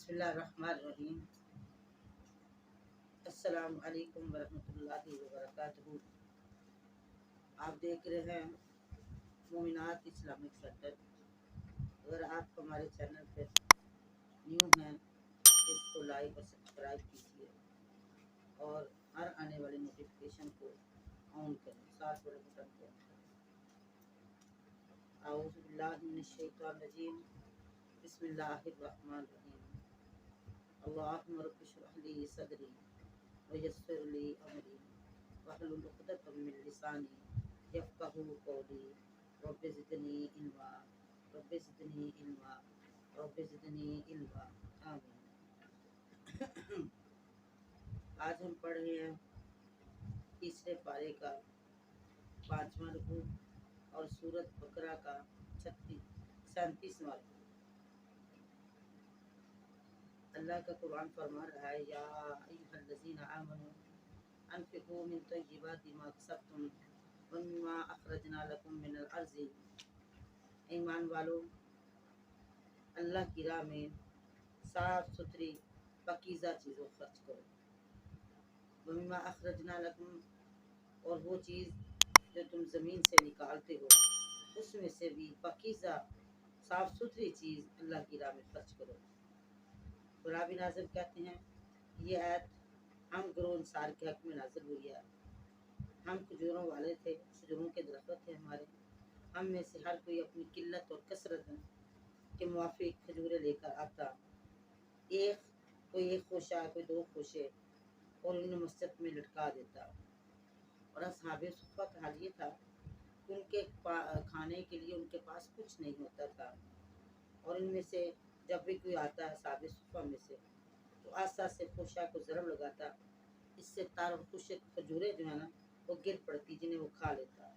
بسم اللہ الرحمن الرحیم۔ السلام علیکم ورحمۃ اللہ وبرکاتہ۔ آپ دیکھ رہے ہیں مومنات اسلامک سینٹر۔ اگر آپ ہمارے چینل پہ نیو ہیں اس کو لائک اور سبسکرائب کیجیے اور ہر آنے والی نوٹیفیکیشن کو آن کریں، ساتھ والے بٹن کو آن کریں۔ اعوذ باللہ من الشیطان الرجیم، بسم اللہ الرحمن الرحیم۔ اللہم رب اشرح لی صدری ویسر لی امری واحلل عقدۃ من لسانی یفقہوا قولی رب زدنی علما رب زدنی علما رب زدنی علما آمین۔ آج ہم پڑھ رہے ہیں تیسرے پارے کا 5واں رکوع اور سورۃ بقرہ کا 37واں رکوع۔ اللہ کا قرآن فرما رہا ہے، یا ایھا الذین آمنوا انفقوا من طیبات ما کسبتم ومما اخرجنا لکم من الارض۔ ایمان والو، اللہ کی راہ میں صاف ستھری پاکیزہ چیزوں خرچ کرو۔ ومما اخرجنا لکم، اور وہ چیز جو تم زمین سے نکالتے ہو اس میں سے بھی پاکیزہ صاف ستھری چیز اللہ کی راہ میں خرچ کرو۔ قرآن ناظر کہتے ہیں یہ آیت ہم گروہ انصار کے حق میں نازل ہوئی ہے۔ ہم کھجوروں والے تھے، کھجوروں کے درخت تھے ہمارے، ہم میں سے ہر کوئی اپنی قلت اور کثرت کے موافق کھجوریں لے کر آتا، کوئی ایک خوشہ کوئی دو خوشے، اور انہیں مسجد میں لٹکا دیتا۔ اور اصحاب صفہ کا حال یہ تھا کہ ان کے کھانے کے لیے ان کے پاس کچھ نہیں ہوتا تھا، اور ان میں سے جب بھی کوئی آتا ہے اصحاب صفہ میں سے تو آسا سے خوشہ کو ضرب لگاتا، اس سے تار اور خوشے کھجوریں جو ہے نا وہ گر پڑتی، جنہیں وہ کھا لیتا۔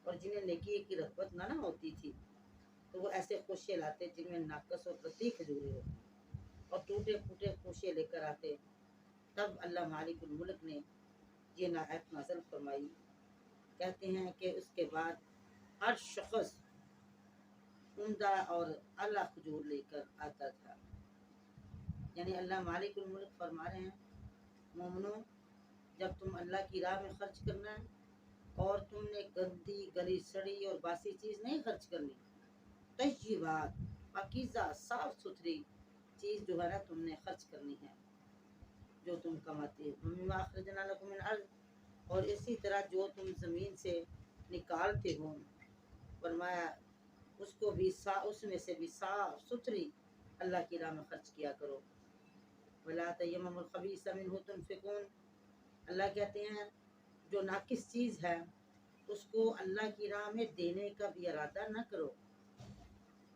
اور جنہیں نیکی کی رغبت نہ ہوتی تھی تو وہ ایسے خوشے لاتے جن میں ناقص اور ردی کھجوریں ہوتی اور ٹوٹے پھوٹے خوشے لے کر آتے۔ تب اللہ مالک الملک نے یہ آیت نازل فرمائی۔ کہتے ہیں کہ اس کے بعد ہر شخص عمدہ اور اعلیٰ کھجور لے کر آتا تھا۔ یعنی اللہ مالک الملک فرما رہے ہیں، مومنو، جب تم اللہ کی راہ میں خرچ کرنا ہے اور تم نے گندی گلی سڑی اور باسی چیز نہیں خرچ کرنی، طیبات پاکیزہ صاف ستھری چیز جو ہے نا تم نے خرچ کرنی ہے جو تم کماتے ہو۔ مما اخرجنا لکم من الارض، اور اسی طرح جو تم زمین سے نکالتے ہو، فرمایا اس کو بھی اس میں سے بھی صاف ستھری اللہ کی راہ میں خرچ کیا کرو۔ ولا تیمموا الخبیث منہ تنفقون، اللہ کہتے ہیں جو ناقص چیز ہے اس کو اللہ کی راہ میں دینے کا بھی ارادہ نہ کرو۔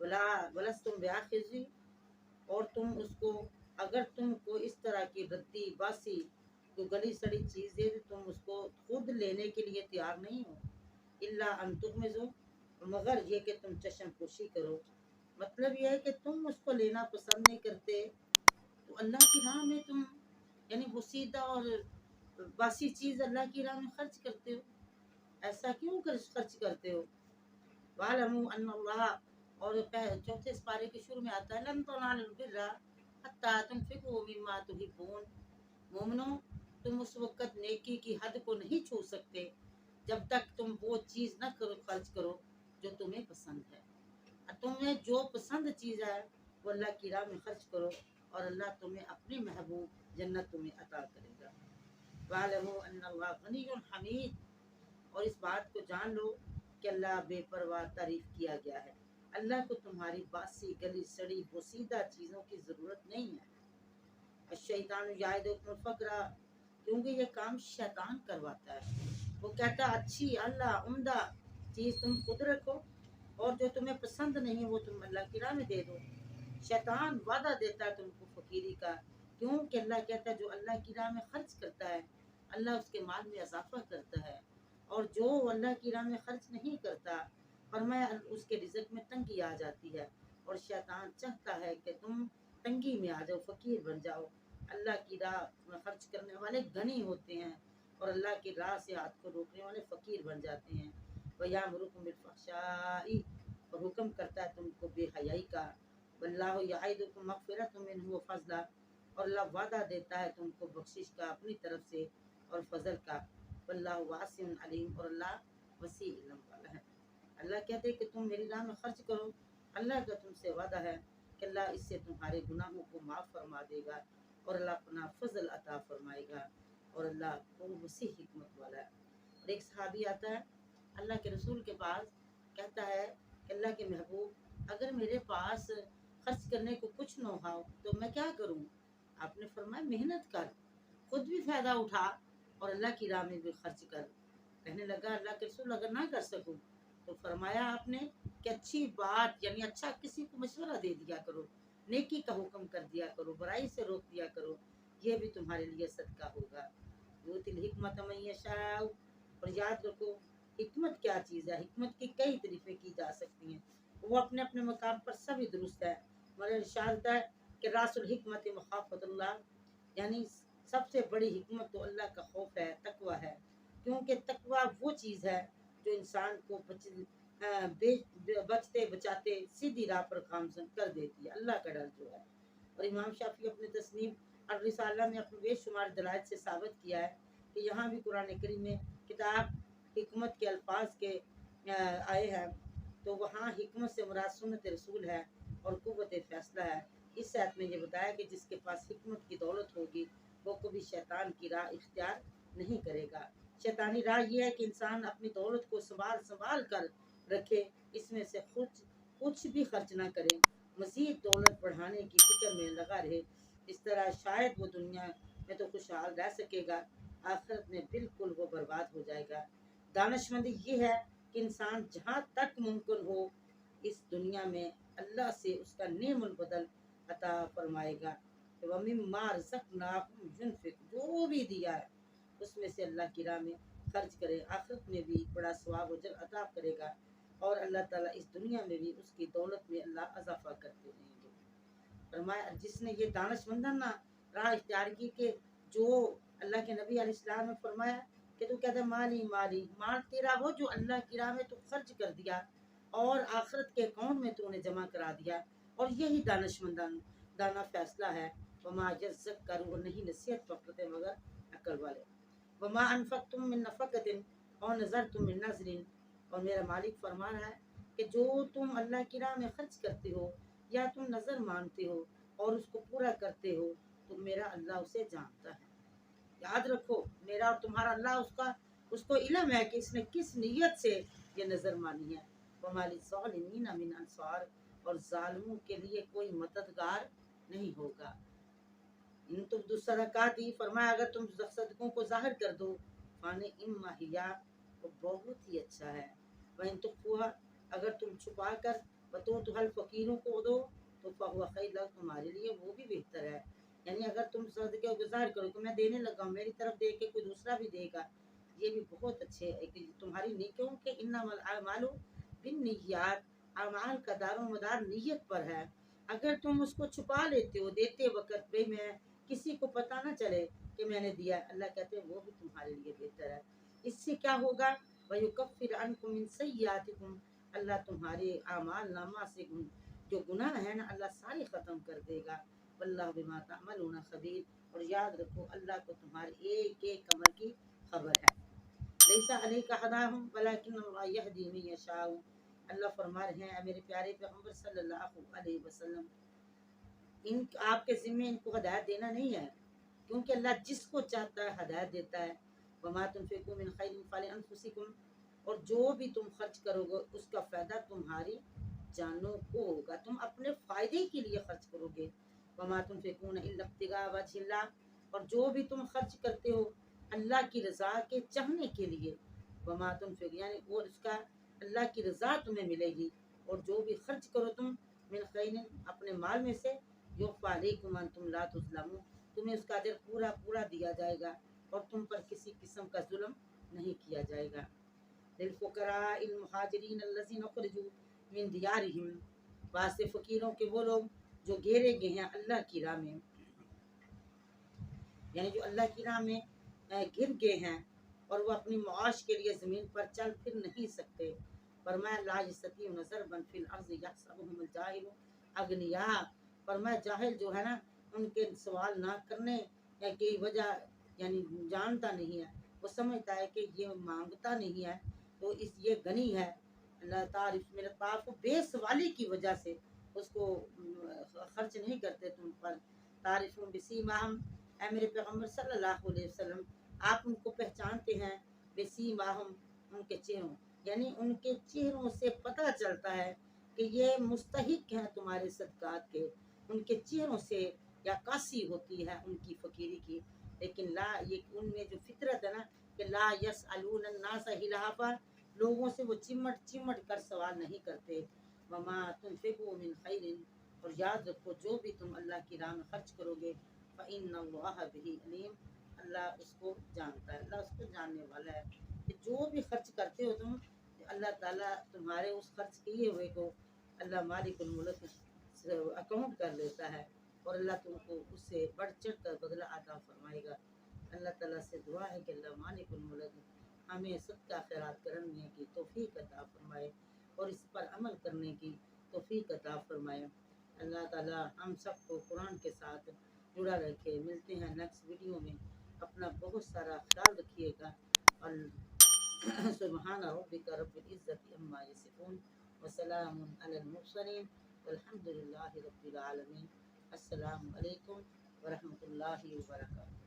ولستم بآخذہ، اور تم اس کو، اگر تم کو اس طرح کی ردی باسی تو گلی سڑی چیز دے تو تم اس کو خود لینے کے لیے تیار نہیں ہو، الا ان تغمضوا، مگر یہ کہ تم چشم پوشی کرو۔ مطلب یہ ہے کہ تم اس کو لینا پسند نہیں کرتے تو اللہ کی راہ میں تم یعنی بسیدہ اور باسی چیز اللہ کی راہ میں خرچ کرتے ہو، ایسا کیوں خرچ کرتے ہو؟ وَاعْلَمُوا أَنَّ اللَّهَ، اور چوتھے پارے کے شروع میں آتا ہے لَن تَنَالُوا الْبِرَّ حَتَّىٰ تُنْفِقُوا مِمَّا تُحِبُّونَ، مومنو تم اس وقت نیکی کی حد کو نہیں چھو سکتے جب تک تم وہ چیز نہ خرچ کرو جو تمہیں پسند ہے۔ تمہیں جو پسند چیز ہے وہ اللہ کی راہ میں خرچ کرو اور اللہ تمہیں اپنی محبوب جنت تمہیں عطا کرے گا۔ وَاعْلَمُوا أَنَّ اللَّهَ غَنِيٌّ حَمِيدٌ، اور اس بات کو جان لو کہ اللہ بے پرواہ تعریف کیا گیا ہے۔ اللہ کو تمہاری باسی گلی سڑی بوسیدہ چیزوں کی ضرورت نہیں ہے۔ الشیطان یعدکم الفقر، کیونکہ یہ کام شیطان کرواتا ہے۔ وہ کہتا اچھی اللہ عمدہ چیز تم خود رکھو اور جو تمہیں پسند نہیں وہ تم اللہ کی راہ میں دے دو۔ شیطان وعدہ دیتا ہے تم کو فقیری کا، کیوں کہ اللہ کہتا ہے جو اللہ کی راہ میں خرچ کرتا ہے اللہ اس کے مال میں اضافہ کرتا ہے، اور جو اللہ کی راہ میں خرچ نہیں کرتا فرمایا اس کے رزق میں تنگی آ جاتی ہے، اور شیطان چاہتا ہے کہ تم تنگی میں آ جاؤ، فقیر بن جاؤ۔ اللہ کی راہ میں خرچ کرنے والے غنی ہوتے ہیں اور اللہ کی راہ سے ہاتھ کو روکنے والے فقیر بن جاتے ہیں۔ وَيَأْمُرُكُم بِالْفَحْشَاءِ، اور حکم کرتا ہے تم کو بے حیائی کا، वल्लाहु यईदुकुम मगफिरतम मिन्हु व फज़ला, और अल्लाह वादा देता है तुमको बख्शिश का अपनी तरफ से और फजल का। वल्लाहु वासिउन अलीम, और अल्लाह वसी इल्म वाला है। अल्लाह कहते हैं कि तुम मेरी राह में खर्च करो, अल्लाह का तुमसे वादा है कि अल्लाह इससे तुम्हारे गुनाहों को माफ़ फरमा देगा और अल्लाह अपना फजल अता फरमाएगा, और अल्लाह वो वसी हिकमत वाला है। और एक सहाबी आता है अल्लाह के रसूल के पास, कहता है कि अल्लाह के महबूब, अगर मेरे पास खर्च करने को कुछ न हो तो मैं क्या करूं? आपने फरमाया मेहनत कर, खुद भी फायदा उठा और अल्लाह की राह में भी खर्च कर। कहने लगा अल्लाह के रसूल अगर ना कर सकूं, तो फरमाया आपने कि अच्छी बात यानी अच्छा किसी को मशवरा दे दिया करो, नेकी का हुक्म कर दिया करो, बुराई से रोक दिया करो, ये भी तुम्हारे लिए सदका होगा। यूतिल हिकमत मन यशाउ, और याद रखो हिकमत क्या चीज़ है। हिकमत की कई तरीफे की जा सकती हैं, वो अपने अपने मकाम पर सभी दुरुस्त है। मगर इरशाद है कि रासुल हिकमत मखाफतुल्लाह, यानी सबसे बड़ी हिकमत तो अल्लाह का खौफ है, तकवा है। क्योंकि तकवा वो चीज़ है जो इंसान को बचते बचाते सीधी राह पर गामजन कर देती है, अल्लाह का डर जो है। और इमाम शाफी अपने तस्नीफ और रिसाला में अपने बेशुमार दलाइल से साबित किया है कि यहाँ भी कुरान करीम में किताब हिकमत के अल्फाज के आए हैं, तो वहाँ हिकमत से मुराद सुन्नत रसूल है और कुव्वत फैसला है। इस आयत में ये बताया कि जिसके पास हिकमत की दौलत होगी वो कभी शैतान की राह इख्तियार नहीं करेगा। शैतानी राह ये है कि इंसान अपनी दौलत को संभाल संभाल कर रखे, इसमें से कुछ भी खर्च ना करे, मज़ीद दौलत बढ़ाने की फिक्र में लगा रहे। इस तरह शायद वो दुनिया में तो खुशहाल रह सकेगा, आखिरत में बिल्कुल वो बर्बाद हो जाएगा। दानिशमंदी ये है कि इंसान जहाँ तक मुमकिन हो इस दुनिया में अल्लाह से उसका नेमुल बदल अता फरमाएगा। वमिम्मा रज़क़नाहुम युनफ़िक़, जो भी दिया है उसमें से अल्लाह की राह में खर्च करे, आखिरत में भी बड़ा सवाब अजर अता करेगा और अल्लाह ताला इस दुनिया में भी उसकी दौलत में अल्लाह इजाफा करते रहेंगे। फरमाया जिसने ये दानिशमंदाना राह इख्तियार की कि जो अल्लाह के नबी अलैहिस्सलाम ने फरमाया कि तू कहता माली माली, माल तेरा हो जो अल्लाह की राह में तू खर्च कर दिया और आखिरत के अकाउंट में तूने जमा करा दिया, और यही दाना फैसला है। वमा यज़क्करू, और नहीं नसीहत पकड़ते मगर अक्ल वाले। वमा अनफक़तुम मिन नफ़क़तिन और नज़रतुम मिन नज़रिन, और मेरा मालिक फरमा रहा है कि जो तुम अल्लाह की राह में खर्च करते हो या तुम नज़र मानते हो और उसको पूरा करते हो, तो मेरा अल्लाह उसे जानता है। याद रखो मेरा और तुम्हारा अल्लाह उसको इल्म है कि इसने किस नीयत से ये नज़र मानी है। वमाली ज़ालिमीन मिन अंसार, और जालिमों के लिए कोई मददगार नहीं होगा। इन तुम दुसदकात ही फरमाया अगर तुम सदकों को जाहिर कर दो, फाने इम्मा हिया, तो बहुत ही अच्छा है। वहीं तुखफुहा, अगर तुम छुपा कर बतो तो हल फकीरों को दो, तो फहुआ खैर, तुम्हारे लिए वो भी बेहतर है। यानी अगर तुम सदके को जाहिर करो कि मैं देने लगा हूँ, मेरी तरफ दे के कोई दूसरा भी देगा, ये भी बहुत अच्छे है कि तुम्हारी नेकियों के इन्नमल अमालु बिन्नियात, अमाल का दारोमदार नीयत पर है। अगर तुम उसको छुपा लेते हो देते वक्त भाई मैं किसी को पता ना चले कि मैंने दिया, अल्लाह कहते हैं वो भी तुम्हारे लिए बेहतर है। इससे क्या होगा, वयुकफ्फिर अन्कुम मिन सय्यातिकुम, अल्लाह तुम्हारे आमाल नामा से जो गुनाह है ना अल्लाह सारे ख़त्म कर देगा। वल्लाहु बिमा तअमलून खबीर, और याद रखो अल्लाह को तुम्हारे एक एक अमल की खबर है। लैसा अलैका हदाहुम वलाकिन्नल्लाह यहदी मन यशाउ, अल्लाह फरमा रहे हैं मेरे प्यारे पैगंबर सल्लल्लाहु अलैहि वसल्लम, इन आपके ज़िम्मे इनको हदायत देना नहीं है, क्योंकि अल्लाह जिसको चाहता है हदायत देता है। वमा तुनफिकू मिन खैरिन फलिअनफुसिकुम, और जो भी तुम खर्च करोगे उसका फ़ायदा तुम्हारी जानों को होगा, तुम अपने फ़ायदे के लिए खर्च करोगे। वमा तुनफिकून इल्ला इब्तिगा वजहिल्लाह, और जो भी तुम खर्च करते हो अल्लाह की रज़ा के चाहने के लिए। वमा तुनफिक, यानी वो उसका अल्लाह की रज़ा तुम्हें मिलेगी। और जो भी खर्च करो तुम मिन खैरिन, अपने माल में से, युफ़ा अलैकुम अंतुम ला तुज़लमून, तुम्हें उसका अजर पूरा पूरा दिया जाएगा और तुम पर किसी किस्म का जुल्म नहीं किया जाएगा। लिलफुक़राइल मुहाजिरीन अल्लज़ीना उख़रिजू मिन दियारिहिम, वास्ते फ़कीरों के वो लोग जो घेरे गए हैं अल्लाह की राह में, यानी जो अल्लाह की राह में गिर गए हैं और वो अपनी मुआश के लिए ज़मीन पर चल फिर नहीं सकते। फरमाया ला यस्ततीउन ज़रबन फिल अर्ज़ि यहसबुहुमुल जाहिलु अगनिया, फरमाया जाहिल जो है ना उनके सवाल ना करने या की वजह यानी जानता नहीं है, वो समझता है कि ये मांगता नहीं है तो इस ये गनी है। अल्लाह तारीफ मेरे पाप बेसवाली की वजह से उसको खर्च नहीं करते तुम पर। तारीफ बिसीमाहम, ऐ मेरे पैगम्बर सल्लल्लाहु अलैहि वसल्लम आप उनको पहचानते हैं, बिसीमाहम उनके चेहरों, यानी उनके चेहरों से पता चलता है कि ये मुस्तहिक हैं तुम्हारे सदकात के, उनके चेहरों से या कासी होती है उनकी फकीरी की। लेकिन ला ये उनमें जो फितरत है ना कि ला यस अलून नास हिलाफा, लोगों से वो चिमट चिमट कर सवाल नहीं करते। वमा तुनफिकू मिन खैरिन, और याद रखो जो भी तुम अल्लाह की राह में खर्च करोगे फ़इन्नल्लाह बिही अलीम, अल्लाह उसको जानता है, अल्लाह उसको जानने वाला है। कि जो भी खर्च करते हो तुम, अल्लाह ताला तुम्हारे उस खर्च किए हुए को अल्लाह मालिकुल मुल्क अकाउंट कर लेता है और अल्लाह तुमको उससे बढ़ चढ़ कर बदला अता फरमाएगा। अल्लाह ताला से दुआ है कि अल्लाह मालिकुल मुल्क हमें सदका खैरात करने की तौफीक अता फरमाए और इस पर अमल करने की तौफीक अता फरमाए। अल्लाह ताला हम सबको कुरान के साथ जुड़ा रखे। मिलते हैं नेक्स्ट वीडियो में, अपना बहुत सारा ख्याल रखिएगा और सुबहान रब्बिका रब्बिल इज्जति अम्मा यसिफून व सलामुन अलल मुरसलीन वल्हम्दुलिल्लाहि रब्बिल आलमीन। अस्सलामु अलैकुम व रहमतुल्लाहि व बरकातहू।